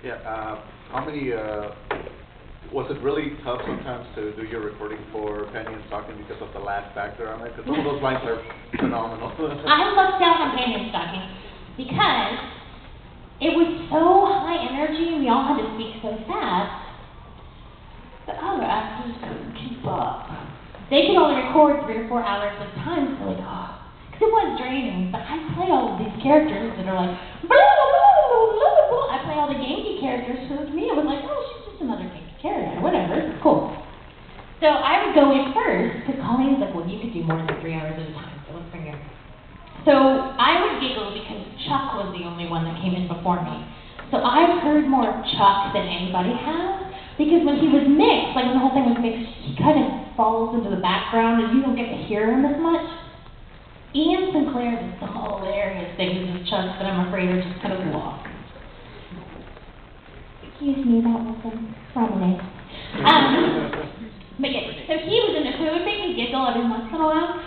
Yeah, how many, was it really tough sometimes to do your recording for Panty and Stocking because of the laugh factor on it? Because some of those lines are phenomenal. I looked down on Panty and Stocking because it was so high energy and we all had to speak so fast that other actors couldn't keep up. They could only record 3 or 4 hours at a time, so like, because it was draining, but I play all of these characters that are like, blah, blah, blah, blah, blah. I play all the Genki characters, so to me it was like, oh, she's just another Genki character, whatever, it's cool. So I would go in first, because Colleen's like, well, you could do more than 3 hours at a time, so let's bring her. So I would giggle because Chuck was the only one that came in before me. So I've heard more of Chuck than anybody has, because when he was mixed, like when the whole thing was mixed, he kind of falls into the background and you don't get to hear him as much. Ian Sinclair did some hilarious things with Chuck that I'm afraid are just kind of lost. Excuse me, that was some promenade. But yeah, so he was in it, so it would make me giggle every once in a while.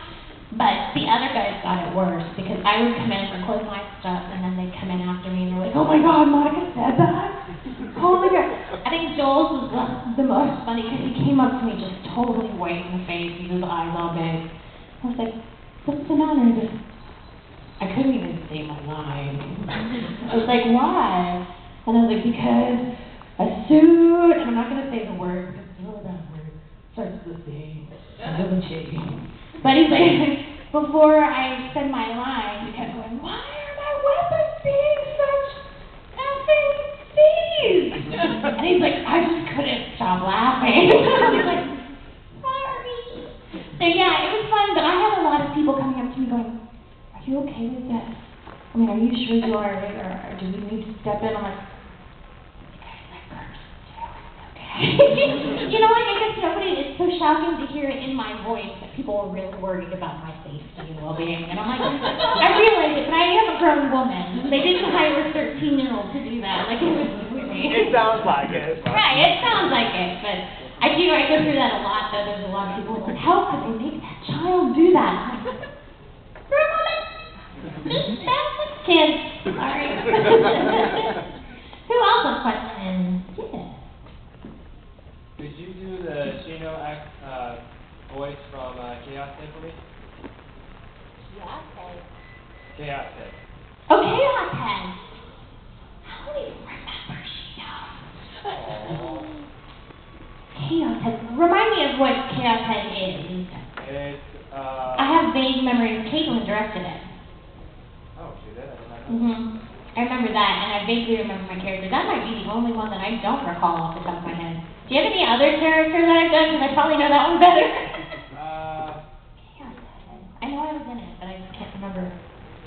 But the other guys got it worse, because I would come in and record my stuff, and then they'd come in after me, and they're like, oh my god, Monica said that? Oh my god. I think Joel's was the most funny, because he came up to me just totally white in the face, with his eyes all big. I was like, what's the matter? I couldn't even say my line. I was like, why? And I was like, because a suit, and I'm not going to say the word, because it's really bad word, starts with the C. But he's like, before I said my line, he kept going, why are my weapons being such effing thieves? And he's like, I just couldn't stop laughing. I was like, sorry. So yeah, it was fun, but I had a lot of people coming up to me going, are you okay with that? I mean, are you sure you are, or do we need to step in? I'm like, you guys like curse too, okay. You know what, I guess nobody, it's so shocking to hear it in my voice that people are really worried about my safety and well-being. And I'm like, I realize it, but I am a grown woman. They didn't hire a 13-year-old to do that. Like, it was me. It sounds like it. Right, it sounds like it, but I go through that a lot, though. There's a lot of people who are like, how could they make that child do that? For a moment, just that kid. Sorry. Who else has questions? Yeah. Could you do the Shino voice from Chaos Head for me? Chaos Head? Chaos Head. Oh, Chaos Head. How do you remember Shino? Chaos Head. Remind me of what Chaos Head is. It's, I have vague memories. Caitlin directed it. Oh, she did? I did not know. I remember that, and I vaguely remember my character. That might be the only one that I don't recall off the top of my head. Do you have any other characters that I've done? Because I probably know that one better. I know I was in it, but I just can't remember.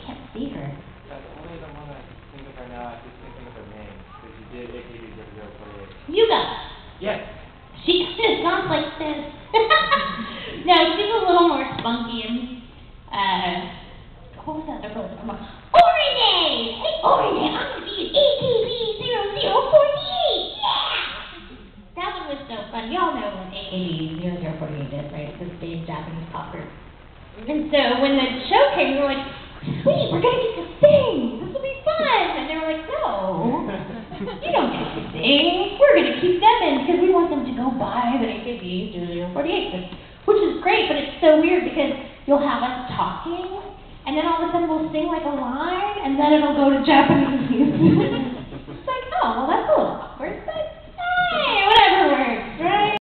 Can't see her. That's only the one I think of right now. I just can't think of her name. Because you did AKB 0048. Yuga. Yes. She kind of sounds like this. No, she's a little more spunky and, what was that? They're called, Orine! Hey, Orine, I'm going to be in AKB 0048! Yeah! That one was so fun. Y'all know what AKB 0048 is, right? It's this big Japanese pop group. And so when the show came, we were like, sweet, we're going to get to sing. This will be fun. And they were like, no, you don't get to sing. We're going to keep them in because we want them to go buy the AKB 0048, which is great, but it's so weird because you'll have us talking, and then all of a sudden we'll sing like a line, and then it'll go to Japanese music.